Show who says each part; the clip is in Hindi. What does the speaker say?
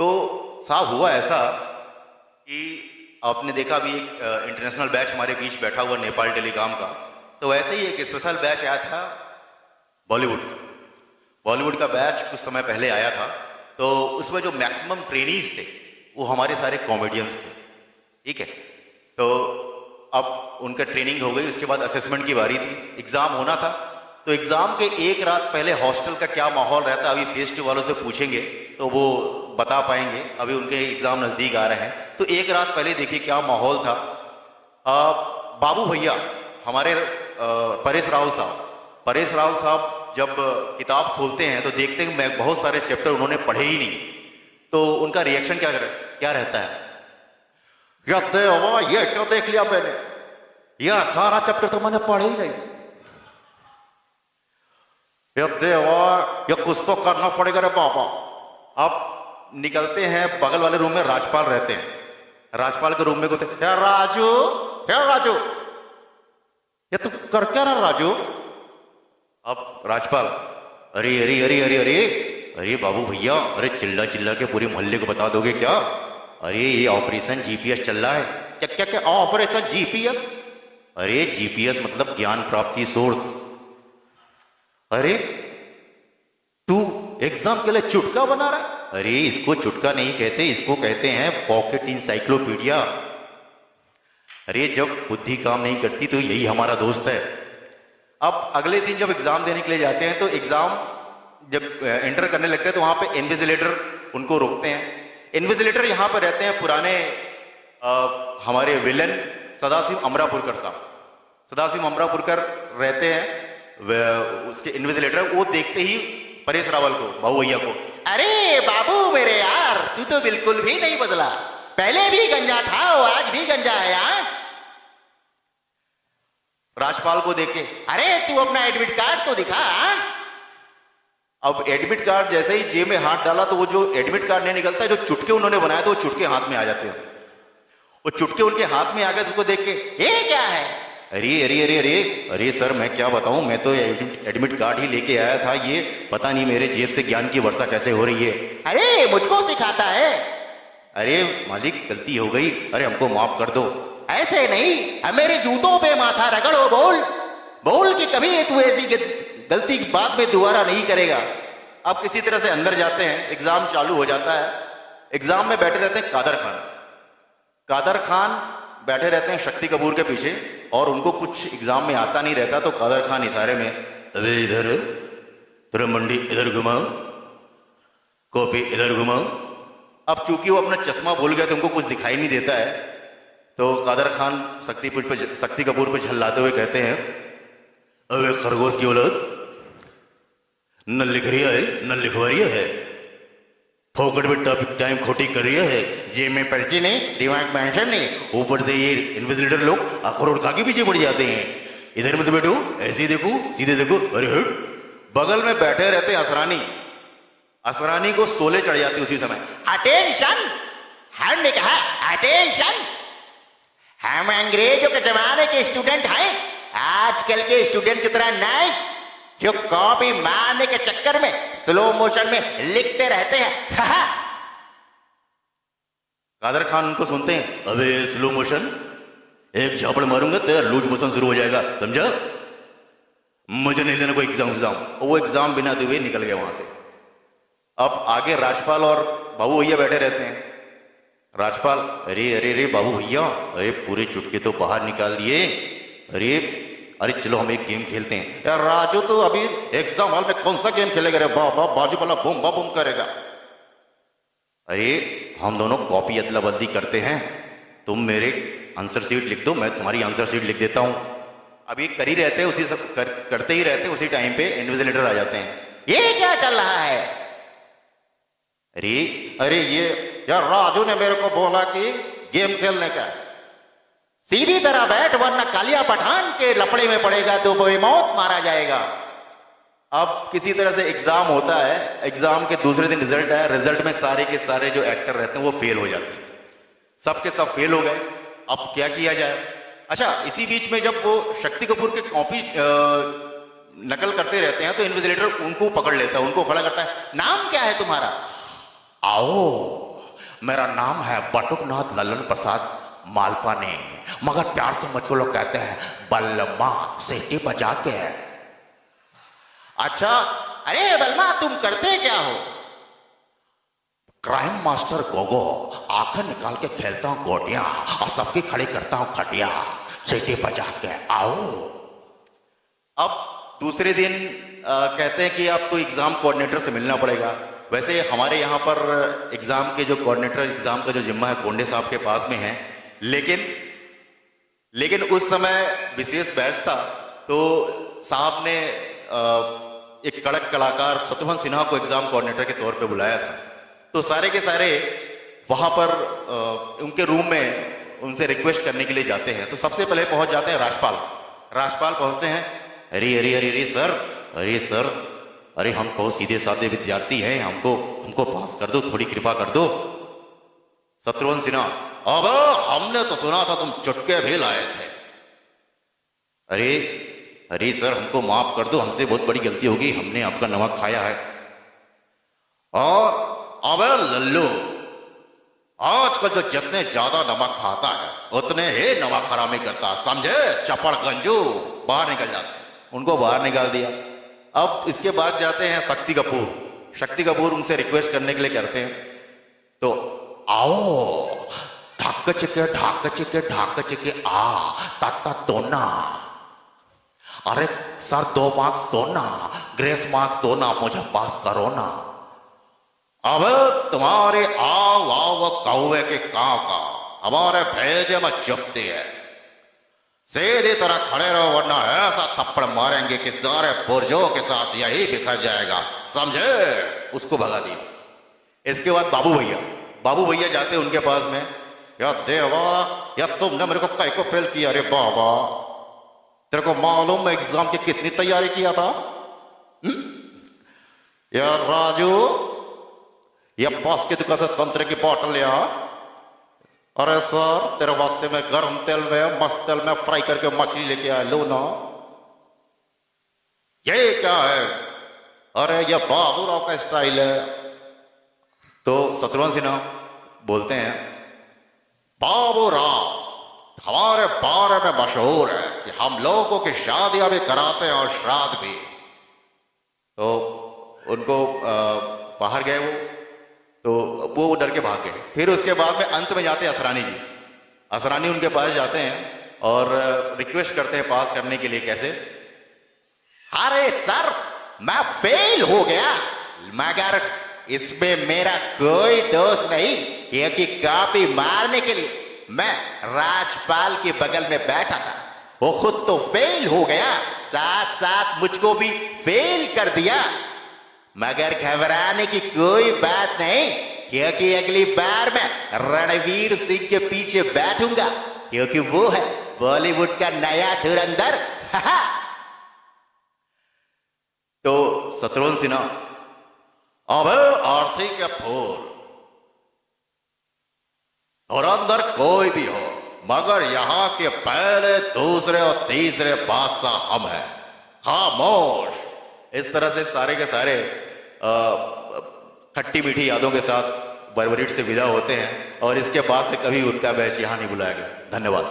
Speaker 1: तो साहब हुआ ऐसा कि आपने देखा अभी एक इंटरनेशनल बैच हमारे बीच बैठा हुआ नेपाल टेलीकॉम का, तो वैसे ही एक स्पेशल बैच आया था बॉलीवुड का बैच कुछ समय पहले आया था। तो उसमें जो मैक्सिमम ट्रेनीज थे वो हमारे सारे कॉमेडियंस थे, ठीक है। तो अब उनका ट्रेनिंग हो गई, उसके बाद असेसमेंट की बारी थी, एग्जाम होना था। तो एग्जाम के एक रात पहले हॉस्टल का क्या माहौल रहता है अभी फेस टू वालों से पूछेंगे तो वो बता पाएंगे, अभी उनके एग्जाम नजदीक आ रहे हैं। तो एक रात पहले देखिए क्या माहौल था। बाबू भैया हमारे परेश रावल साहब जब किताब खोलते हैं तो देखते हैं मैं बहुत सारे चैप्टर उन्होंने पढ़े ही नहीं, तो उनका रिएक्शन क्या रहता है? ये क्या देख लिया मैंने, यह सारा चैप्टर तो मैंने पढ़े ही नहीं, ये कुछ तो करना पड़ेगा रे पापा। अब निकलते हैं, बगल वाले रूम में राजपाल रहते हैं, राजपाल के रूम में कहते हैं राजू ये तू कर क्या रहा राजू? अब राजपाल अरे अरे अरे अरे अरे अरे बाबू भैया, अरे चिल्ला चिल्ला के पूरे मोहल्ले को बता दोगे क्या? अरे ये ऑपरेशन जीपीएस चल रहा है। क्या क्या क्या ऑपरेशन जीपीएस? अरे जीपीएस मतलब ज्ञान प्राप्ति सोर्स। अरे तू एग्जाम के लिए चुटका बना रहा है? अरे इसको चुटका नहीं कहते, इसको कहते हैं पॉकेट इंसाइक्लोपीडिया। अरे जब बुद्धि काम नहीं करती तो यही हमारा दोस्त है। अब अगले दिन जब एग्जाम देने के लिए जाते हैं तो एग्जाम जब एंटर करने लगते हैं तो वहां पे इन्विजिलेटर उनको रोकते हैं। इन्विजिलेटर यहाँ पर रहते हैं पुराने हमारे विलन सदाशिव अमरापुरकर साहब। सदाशिव अमरापुरकर रहते हैं उसके इन्विजिलेटर। वो देखते ही परेश रावल को, बाबू भैया को, अरे बाबू मेरे यार तू तो बिल्कुल भी नहीं बदला, पहले भी गंजा था और आज भी गंजा है यार। राजपाल को देख के अरे तू अपना एडमिट कार्ड तो दिखा। अब एडमिट कार्ड जैसे ही जेब में हाथ डाला तो वो जो एडमिट कार्ड नहीं निकलता, जो चुटके उन्होंने बनाया तो वो चुटके हाथ में आ जाते हैं। वो चुटके उनके हाथ में आ गए तो उसको देख के ये क्या है? अरे अरे अरे अरे अरे सर मैं क्या बताऊं, मैं तो एडमिट कार्ड ही लेके आया था, ये पता नहीं मेरे जेब से ज्ञान की वर्षा कैसे हो रही है। अरे मुझको सिखाता है। अरे मालिक गलती हो गई, अरे हमको माफ कर दो। ऐसे नहीं, मेरे जूतों पे माथा रगड़ो, बोल कि कभी तू ऐसी गलती बाद में दोबारा नहीं करेगा। अब किसी तरह से अंदर जाते हैं, एग्जाम चालू हो जाता है। एग्जाम में बैठे रहते हैं कादर खान बैठे रहते हैं शक्ति कपूर के पीछे, और उनको कुछ एग्जाम में आता नहीं रहता तो कादर खान इशारे में अबे इधर तेरा मंडी इधर घुमाओ, कॉपी इधर घुमाओ। अब चूंकि वो अपना चश्मा भूल गया तो उनको कुछ दिखाई नहीं देता है, तो कादर खान शक्ति कपूर पे झल्लाते हुए कहते हैं अबे खरगोश की औलाद, न लिख रही है न लिखवा रही है, फोकट में टॉपिक टाइम खोटी कर रही है, ये में पर्ची नहीं, दिमाग में आंसर नहीं, ऊपर से ये इन्विजिलेटर लोग अखरोट खा के पीछे पड़ जाते हैं। इधर में तो बैठो, ऐसे देखो, सीधे देखो। अरे हट। बगल में बैठे रहते असरानी को सोले चढ़ जाते उसी समय। अटेंशन, हमने कहा अटेंशन, हम अंग्रेजों के जमाने के स्टूडेंट हैं, आजकल के स्टूडेंट की तरह नहीं जो कॉपी मारने के चक्कर में स्लो मोशन में लिखते रहते हैं। कादर खान उनको सुनते हैं, अबे स्लो मोशन, एक झापड़ मारूंगा तेरा लूज मोशन शुरू हो जाएगा, समझा? मुझे नहीं लेना कोई एग्जाम। वो एग्जाम बिना दिए निकल गए वहां से। अब आगे राजपाल और बाबू भैया बैठे रहते हैं। राजपाल अरे अरे अरे बाबू भैया, अरे पूरे चुटके तो बाहर निकाल दिए, अरे चलो हम एक गेम खेलते हैं। यार राजू तो अभी एग्जाम हॉल में कौन सा गेम खेलेगा रे? बाजू वाला बूम करेगा। अरे हम दोनों कॉपी अदला बदली करते हैं, तुम मेरे आंसर शीट लिख दो, मैं तुम्हारी आंसर शीट लिख देता हूं। अभी कर ही रहते हैं, उसी सब करते ही रहते हैं। उसी टाइम पे इन्विजिलेटर आ जाते हैं। ये क्या चल रहा है? अरे ये यार राजू ने मेरे को बोला कि गेम खेलने का, सीधी तरह बैठ वरना कालिया पठान के लफड़े में पड़ेगा तो बेमौत मारा जाएगा। अब किसी तरह से एग्जाम होता है, एग्जाम के दूसरे दिन रिजल्ट आया। रिजल्ट में सारे के सारे जो एक्टर रहते हैं वो फेल हो जाते हैं, सबके सब फेल हो गए। अब क्या किया जाए? अच्छा, इसी बीच में जब वो शक्ति कपूर के कॉपी नकल करते रहते हैं तो इन्विजिलेटर उनको पकड़ लेता है, उनको खड़ा करता है। नाम क्या है तुम्हारा? आओ मेरा नाम है बटुकनाथ लल्लन प्रसाद मालपाने, मगर प्यार से मुझको लोग कहते हैं बल्लमा, सीटी बजा के। अच्छा, अरे बलमा तुम करते क्या हो? क्राइम मास्टर गोगो, आंखें निकाल के खेलता हूं गोटियां और सबकी खड़ी करता हूं खटिया, सीटी बजा के आओ। अब दूसरे दिन कहते हैं कि अब तो एग्जाम कोऑर्डिनेटर से मिलना पड़ेगा। वैसे हमारे यहाँ पर एग्जाम के जो कोऑर्डिनेटर, एग्जाम का जो जिम्मा है कोंडे साहब के पास में है, लेकिन उस समय विशेष बैच था तो साहब ने एक कड़क कलाकार शत्रुघ्न सिन्हा को एग्जाम कोऑर्डिनेटर के तौर पे बुलाया था। तो सारे के सारे वहां पर उनके रूम में उनसे रिक्वेस्ट करने के लिए जाते हैं। तो सबसे पहले पहुंच जाते हैं राजपाल। राजपाल पहुंचते हैं, अरे अरे अरे अरे सर, अरे सर, अरे हम तो सीधे साधे विद्यार्थी हैं, हमको पास कर दो, थोड़ी कृपा कर दो। शत्रुघ्न सिन्हा, अब हमने तो सुना था तुम चुटके भी लाए थे। अरे अरे सर हमको माफ कर दो, हमसे बहुत बड़ी गलती होगी, हमने आपका नमक खाया है। और अबे लल्लू, आजकल जो जितने ज्यादा नमक खाता है उतने ही नमक हरामी करता, समझे? चपड़ गंजू, बाहर निकल जाते। उनको बाहर निकाल दिया। अब इसके बाद जाते हैं शक्ति कपूर। शक्ति कपूर उनसे रिक्वेस्ट करने के लिए करते हैं, तो आओ ढाक चिके आ ताता तोना। अरे सर 2 मार्क्स दो ना, ग्रेस मार्क्स दो ना, मुझे पास करो ना। अब तुम्हारे आव कौवे के कांव का हमारे भेजे में चुपती है। सीधी तरह खड़े रहो वरना ऐसा थप्पड़ मारेंगे कि सारे पुर्जों के साथ यही बिखर जाएगा, समझे? उसको भगा दिया। इसके बाद बाबू भैया जाते उनके पास में, या देवा या तुमने मेरे को कई को फेल किया? अरे बाबा, तेरे को मालूम है एग्जाम की कितनी तैयारी किया था? यार राजू, या पास की दुकान से संतरे की बोतल लिया। अरे सर तेरे वास्ते में गर्म तेल में, मस्त तेल में फ्राई करके मछली लेके आया, लो ना। ये क्या है? अरे ये बाबूराव का स्टाइल है। तो शत्रुघ्न सिन्हा बोलते हैं, बाबूराव हमारे बारे में मशहूर है कि हम लोगों की शादियां भी कराते हैं और श्राद्ध भी। तो उनको बाहर गए तो वो डर के भाग गए। फिर उसके बाद में अंत में जाते हैं असरानी जी। असरानी उनके पास जाते हैं और रिक्वेस्ट करते हैं पास करने के लिए। कैसे? अरे सर मैं फेल हो गया, मगर इसमें मेरा कोई दोष नहीं, क्योंकि कॉपी मारने के लिए मैं राजपाल के बगल में बैठा था। वो खुद तो फेल हो गया, साथ साथ मुझको भी फेल कर दिया। मगर घबराने की कोई बात नहीं, क्योंकि अगली बार मैं रणवीर सिंह के पीछे बैठूंगा, क्योंकि वो है बॉलीवुड का नया धुरंधर। तो शत्रुघ्न सिन्हा, अब आरती के फूल, धुरंधर कोई भी हो, मगर यहां के पहले, दूसरे और तीसरे बादशाह हम हैं, खामोश। इस तरह से सारे के सारे खट्टी मीठी यादों के साथ बरबरीट से विदा होते हैं और इसके बाद से कभी उनका बैच यहां नहीं बुलाया गया। धन्यवाद।